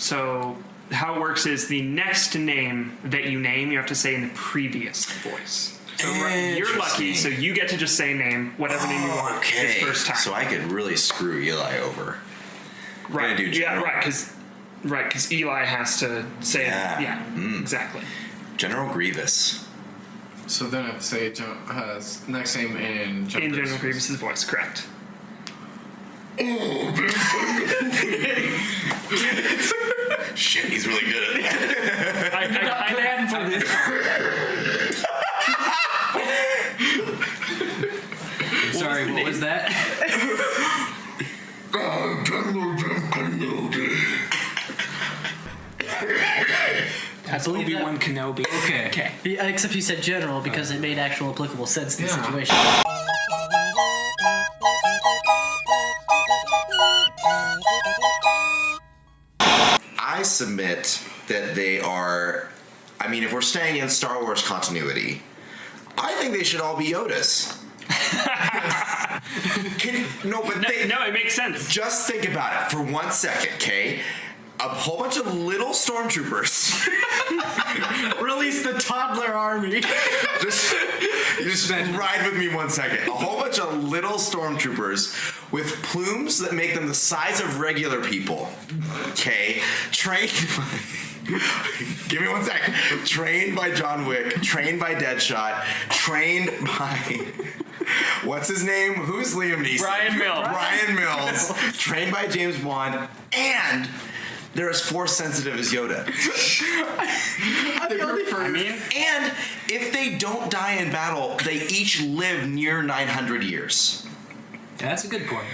So how it works is the next name that you name, you have to say in the previous voice. So you're lucky, so you get to just say name, whatever name you want this first time. So I could really screw Eli over. Right. Yeah, right, because Eli has to say exactly. General Grievous. So then I have to say next name in General Grievous's voice, correct. Shit, he's really good at that. I had for this. Sorry, what was that? That's Obi-Wan Kenobi. Okay. Yeah, except you said general because it made actual applicable sense to the situation. I submit that they are. I mean, if we're staying in Star Wars continuity, I think they should all be Yodas. No, it makes sense. Just think about it for 1 second, okay? A whole bunch of little stormtroopers. Release the toddler army. just ride with me 1 second. A whole bunch of little stormtroopers with plumes that make them the size of regular people. Okay? Trained by... Give me 1 second. Trained by John Wick. Trained by Deadshot. Trained by... What's his name? Who's Liam Neeson? Brian Mills. Trained by James Bond. And... they're as force sensitive as Yoda. And if they don't die in battle, they each live near 900 years. That's a good point.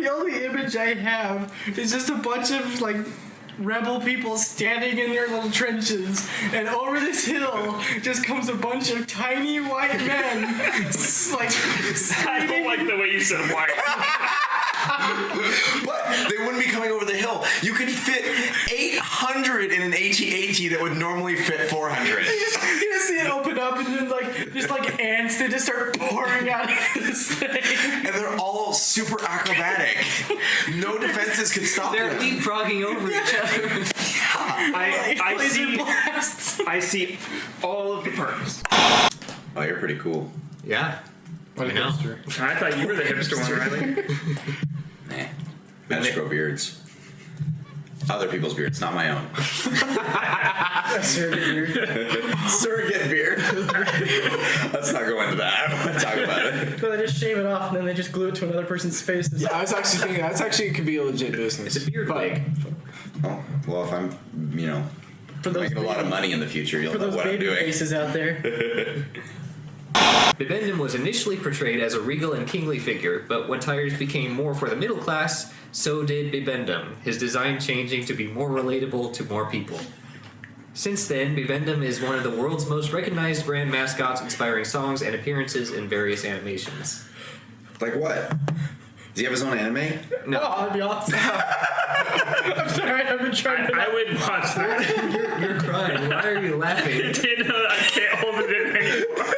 The only image I have is just a bunch of rebel people standing in their little trenches, and over this hill just comes a bunch of tiny white men. I don't like the way you said white. But they wouldn't be coming over the hill. You could fit 800 in an AT-AT that would normally fit 400. You just see it open up, and then ants that just start pouring out of this thing. And they're all super acrobatic. No defenses could stop them. They're leapfrogging over each other. I see all of the perks. Oh, you're pretty cool. Yeah. What a hipster. I thought you were the hipster one, Riley. Nah. I just grow beards. Other people's beards, not my own. Surrogate beard. Let's not go into that. I don't want to talk about it. So they just shave it off, and then they just glue it to another person's face. Yeah, I was actually thinking that's actually could be a legit business. It's a beard wig. Oh, well, if I'm, making a lot of money in the future, you'll know what I'm doing. Faces out there. Bibendum was initially portrayed as a regal and kingly figure, but when tires became more for the middle class, so did Bibendum, his design changing to be more relatable to more people. Since then, Bibendum is one of the world's most recognized brand mascots, inspiring songs and appearances in various animations. Like what? Does he have his own anime? No. Oh, that'd be awesome. I'm sorry, I've been trying to... I would watch that. You're crying. Why are you laughing? I can't hold it in anymore.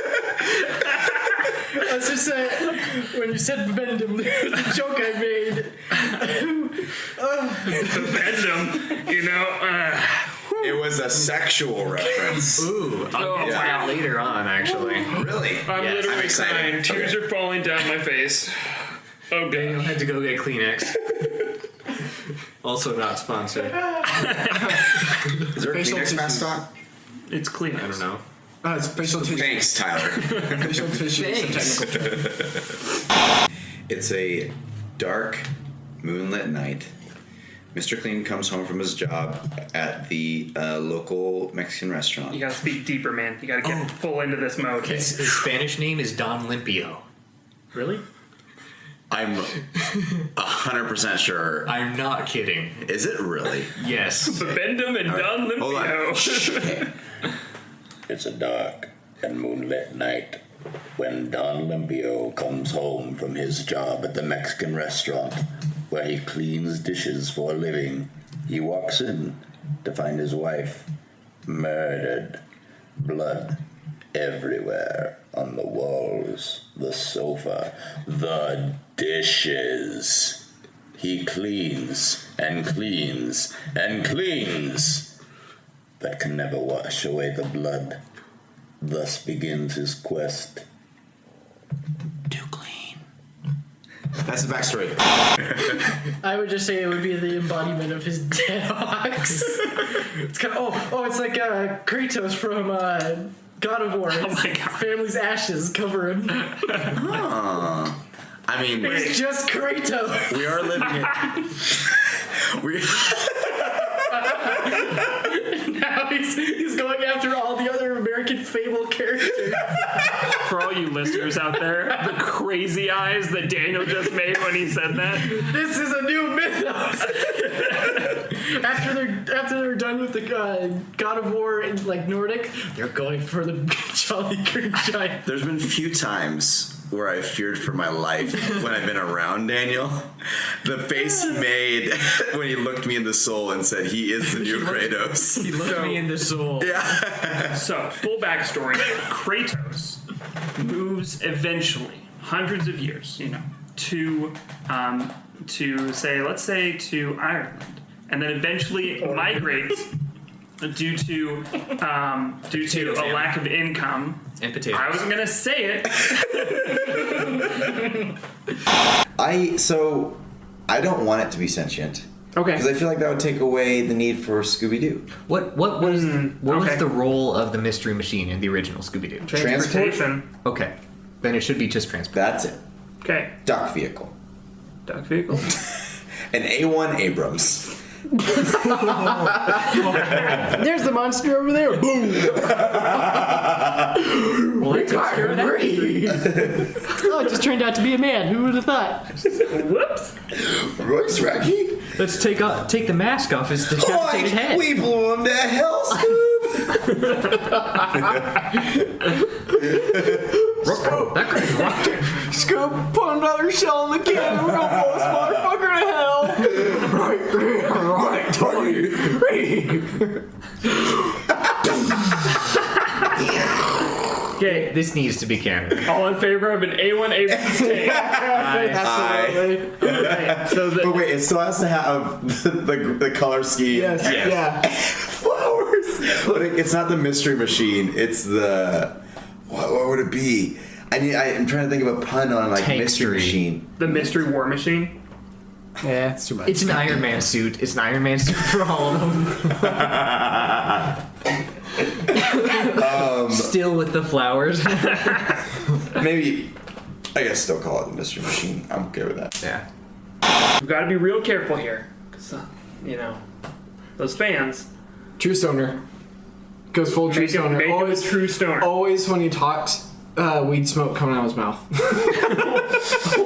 Let's just say, when you said Bibendum, there was a joke I made. Bibendum, It was a sexual reference. Ooh, I'll get to that later on, actually. Really? I'm literally crying. Tears are falling down my face. Oh, Daniel had to go get Kleenex. Also not sponsored. Is there a Kleenex mascot? It's clean. I don't know. It's facial tissue. Thanks, Tyler. Facial tissue. Thanks. It's a dark, moonlit night. Mr. Clean comes home from his job at the local Mexican restaurant. You gotta speak deeper, man. You gotta get full into this mode. His Spanish name is Don Limpio. Really? I'm 100% sure. I'm not kidding. Is it really? Yes. Bibendum and Don Hold on. Limpio. It's a dark and moonlit night when Don Limpio comes home from his job at the Mexican restaurant where he cleans dishes for a living. He walks in to find his wife murdered. Blood everywhere on the walls, the sofa, the dishes. He cleans and cleans and cleans, but can never wash away the blood. Thus begins his quest to clean. That's the backstory. I would just say it would be the embodiment of his dead ox. It's kind of it's like Kratos from God of War. Oh my God. Family's ashes cover him. I mean, It's just Kratos. we are living it. Now he's going after all the other American Fable characters. For all you listeners out there, the crazy eyes that Daniel just made when he said that. This is a new mythos. after they're done with the God of War in like Nordic, they're going for the Jolly Green Giant. There's been few times where I've feared for my life when I've been around Daniel. The face he made when he looked me in the soul and said he is the new Kratos. He looked me in the soul. So, full backstory. Kratos moves eventually, hundreds of years, to say, let's say, to Ireland, and then eventually migrates due to a lack of income. And potatoes. I wasn't gonna say it. I don't want it to be sentient. Okay. Because I feel like that would take away the need for Scooby-Doo. What was the role of the mystery machine in the original Scooby-Doo? Transportation. Okay, then it should be just transport. That's it. Okay. Duck vehicle. Duck vehicle. An A1 Abrams. There's the monster over there. Boom. Well, it takes care of that. Oh, it just turned out to be a man. Who would have thought? Whoops. Royce Racky. Let's take the mask off his decapitated head. We blew him to hell, Scoob. That guy's rocked. Scoop, put another shell in the can. We're gonna blow this motherfucker to hell. Right, Tony. Okay. This needs to be canon. All in favor of an A1 Abrams take? Absolutely. So But wait, it still has to have the color scheme. Yes. Yeah. Flowers. But it's not the mystery machine. It's the... What would it be? I'm trying to think of a pun on like mystery machine. the mystery war machine. Yeah, it's too much. It's an Iron Man suit. It's an Iron Man suit for all of them. Still with the flowers. Maybe, I guess still call it the mystery machine. I'm okay with that. Yeah. We've got to be real careful here, because those fans. True stoner. Goes full true stoner. Make him a true stoner. Always when he talks, weed smoke coming out of his mouth.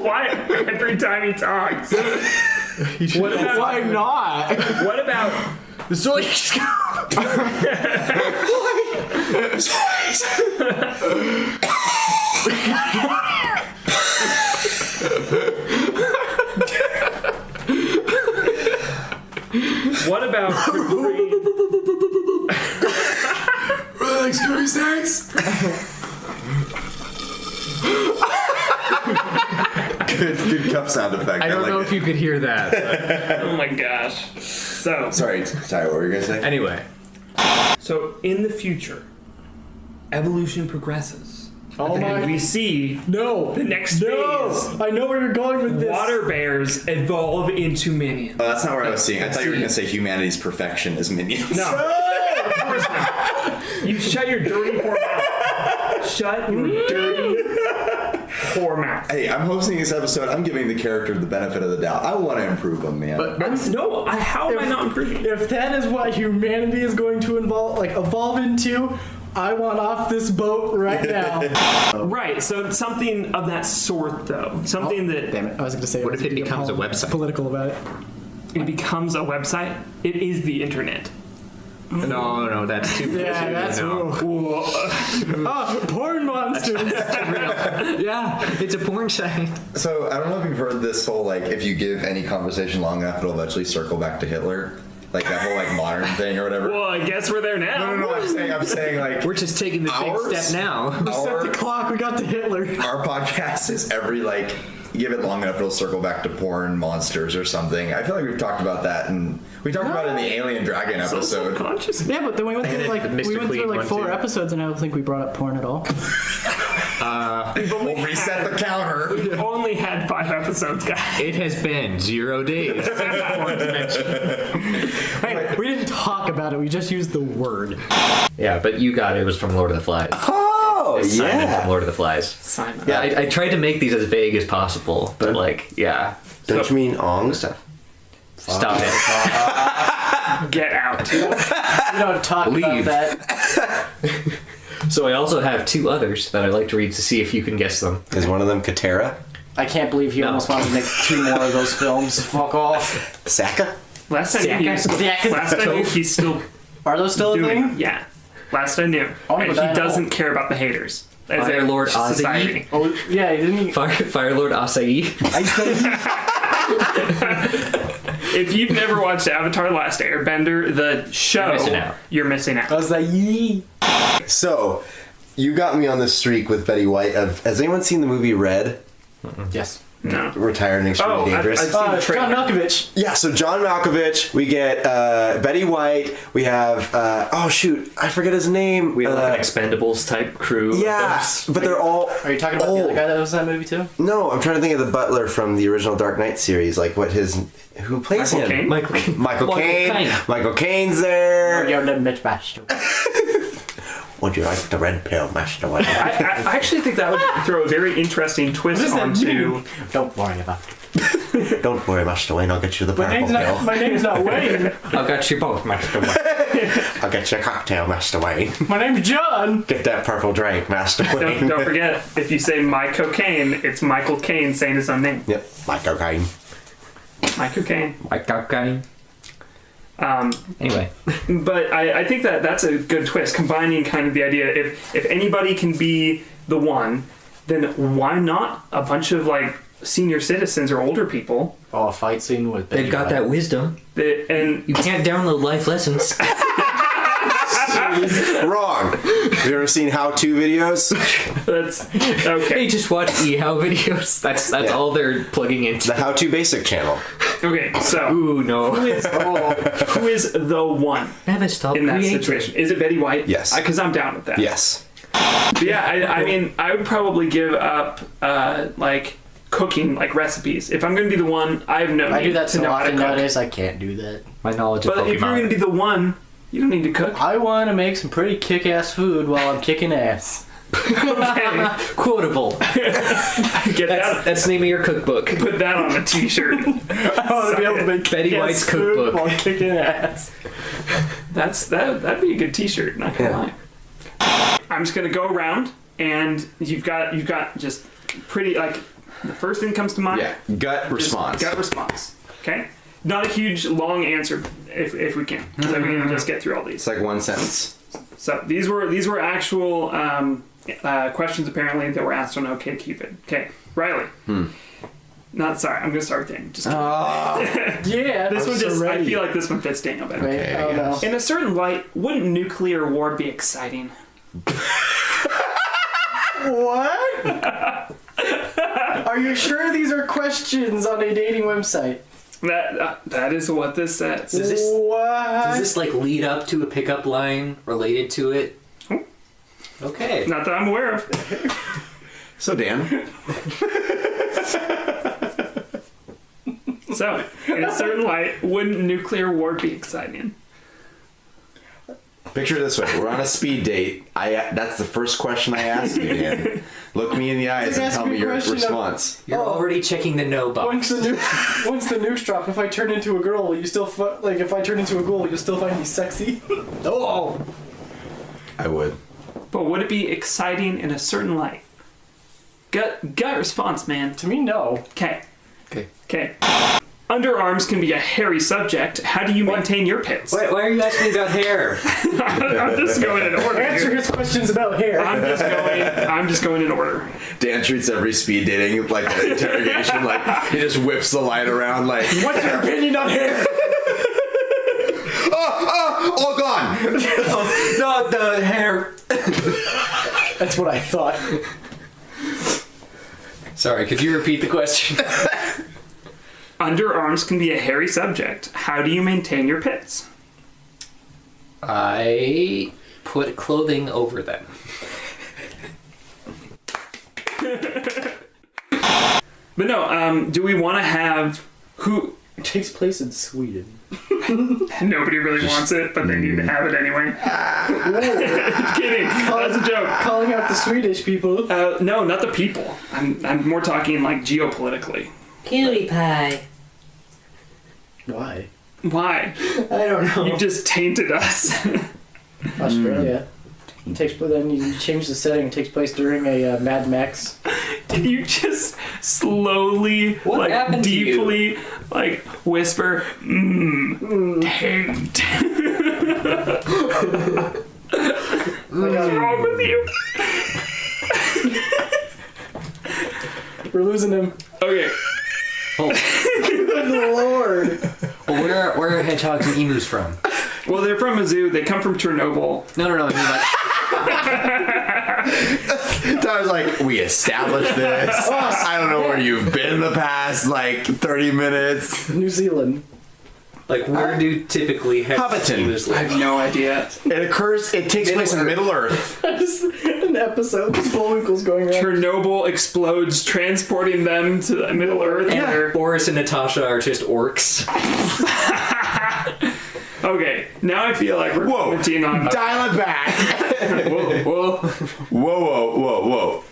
Why every time he talks? What about, Why not? What about The soy. What about Relax, Scooby Snacks. Good cup sound effect. I don't like know it. if you could hear that. oh my gosh. So Sorry, what were you gonna say? Anyway. So in the future, evolution progresses. Oh And my! we see No. the next phase. I know where you're going with this. Water bears evolve into minions. Oh, that's not what I was seeing. I thought you were going to say humanity's perfection is minions. No. Of course not. You shut your dirty poor mouth. Shut your dirty poor mouth. Hey, I'm hosting this episode. I'm giving the character the benefit of the doubt. I want to improve them, man. How am I not improving? If that is what humanity is going to evolve into, I want off this boat right now. Right, so something of that sort, though. Something that Damn it! I was going to say. What if it becomes a website? Political about it. it becomes a website. It is the internet. No, that's too. Yeah, that's no. porn monsters. Yeah, it's a porn site. So I don't know if you've heard this whole if you give any conversation long enough, it'll eventually circle back to Hitler. Like that whole modern thing or whatever. Well, I guess we're there now. No. I'm saying We're just taking the big Ours? step now. Set the clock. We got to Hitler. our podcast is every give it long enough, it'll circle back to porn, monsters, or something. I feel like we've talked about that, and we talked about it in the Alien Dragon episode. Yeah, but then we went through like Mr. Clean one, 4 too. episodes, and I don't think we brought up porn at all. We'll reset the counter. We've only had 5 episodes, guys. It has been 0 days. Hey, we didn't talk about it. We just used the word. Yeah, but you got it. It was from Lord of the Flies. Oh, Simon yeah. from Lord of the Flies. Simon. Yeah, I tried to make these as vague as possible, but like, yeah. Don't you mean Ong? Stop it. Get out. We don't talk Leave. about that. So I also have 2 others that I'd like to read to see if you can guess them. Is one of them Katera? I can't believe he No. almost wanted to make 2 more of those films. Fuck off. Saka? Last I knew, he's still Are those still a doing. thing? Yeah. Last I knew. Oh, And but I he know. doesn't care about the haters. As Fire a Lord society. Oh, yeah, didn't he? Fire Lord Acai. If you've never watched Avatar: The Last Airbender, the show, you're missing out. I was like, yee. So, you got me on this streak with Betty White. Has anyone seen the movie Red? Yes. No. Retired and Extremely Dangerous. I've seen the John trailer. Malkovich. Yeah, so John Malkovich, we get Betty White, we have, oh shoot, I forget his name. We have like an Expendables type crew. Yeah, but they're all Are you talking about the old. other guy that was in that movie too? No, I'm trying to think of the butler from the original Dark Knight series, like who plays Michael him? Caine? Michael Caine. Michael Caine. Caine. Michael Caine's there. You're the Mitch Bash. Would you like the red pill, Master White? I actually think that would throw a very interesting twist onto. Don't worry about it. Don't worry, Master Wayne, I'll get you the My purple name's pill. not, my name's not Wayne. I've got you both, Master Wayne. I'll get you a cocktail, Master Wayne. My name's John. Get that purple drink, Master Wayne. Don't forget, if you say my cocaine, it's Michael Caine saying his own name. Yep, my cocaine. My cocaine. Michael Caine. Anyway. But I think that's a good twist, combining kind of the idea if anybody can be the one, then why not a bunch of like senior citizens or older people? Oh, a fight scene with They've got that wisdom. And You can't download life lessons. Wrong. Have you ever seen how-to videos? that's They okay. just watch eHow videos. That's all they're plugging into. The How-to Basic channel. Okay, so Ooh, no. who is the one Never stop in that creating. situation? Is it Betty White? Yes. Because I'm down with that. Yes. But yeah, I mean, I would probably give up like cooking, like recipes. If I'm going to be the one, I have no I need do that to so know how to often cook. nowadays. I can't do that. My knowledge of But if you're going to be the one, you don't need to cook. I want to make some pretty kick-ass food while I'm kicking ass. Okay, quotable. get that. That's the name of your cookbook. Put that on a T-shirt. I want to be able to make Betty kick-ass White's food cookbook. while kicking ass. That'd be a good T-shirt. Not gonna lie. I'm just gonna go around, and you've got just pretty like the first thing that comes to mind. Yeah, gut just response. Gut response. Okay. Not a huge long answer if we can, so we can just get through all these. It's like one sentence. So these were actual questions apparently that were asked on OkCupid. Okay, Riley. Not sorry. I'm gonna start with Daniel. Just kidding. Yeah, This one so just. ready. I feel like this one fits Daniel better. Wait, oh no. In a certain light, wouldn't nuclear war be exciting? What? Are you sure these are questions on a dating website? That is what this says. Does this, What? does this like lead up to a pickup line related to it? Okay. Not that I'm aware of. So Dan, So, in a certain light, wouldn't nuclear war be exciting? picture it this way: we're on a speed date. That's the first question I ask you, Dan. Look me in the eyes and ask tell me me a your question of- response. You're already checking the no Once box. the nukes drop, if I turn into a girl, will you still like if I turn into a girl, you'll still find me sexy? Oh. I would. But would it be exciting in a certain light? Gut response, man. To me, no. Okay. Okay. Underarms can be a hairy subject. How do you maintain your pits? Why are you asking about hair? I'm just going in order. Answer Here. his questions about hair. I'm just going in order. Dan treats every speed dating like an interrogation. Like he just whips the light around. Like What's your opinion on hair? all gone. Not the hair. That's what I thought. Sorry, could you repeat the question? Underarms can be a hairy subject. How do you maintain your pits? I put clothing over them. But no, do we want to have who? It takes place in Sweden. Nobody really wants it, but they need to have it anyway. Kidding. That's a joke. Calling out the Swedish people. No, not the people. I'm more talking like geopolitically. Cutie pie. Why? Why? I don't know. You just tainted us. Australia. It takes place. Then you change the setting. It takes place during a Mad Max. Did you just slowly, What like happened to deeply, like whisper, taint? What's wrong with you? We're losing him. Okay. Good lord. Well, where are hedgehogs and emus from? Well, they're from a zoo. They come from Chernobyl. No, I mean like... Tyler's like, we established this. I don't know where you've been in the past, like, 30 minutes. New Zealand. Like, where do typically hedgehogs and Hobbiton. emus I live? have no idea. It takes place in Middle Earth. Just an episode with Bullwinkle's going around. Chernobyl explodes, transporting them to the Middle Earth. And Boris and Natasha are just orcs. Okay, now I feel like we're commenting on. Dial it back. Whoa. Whoa.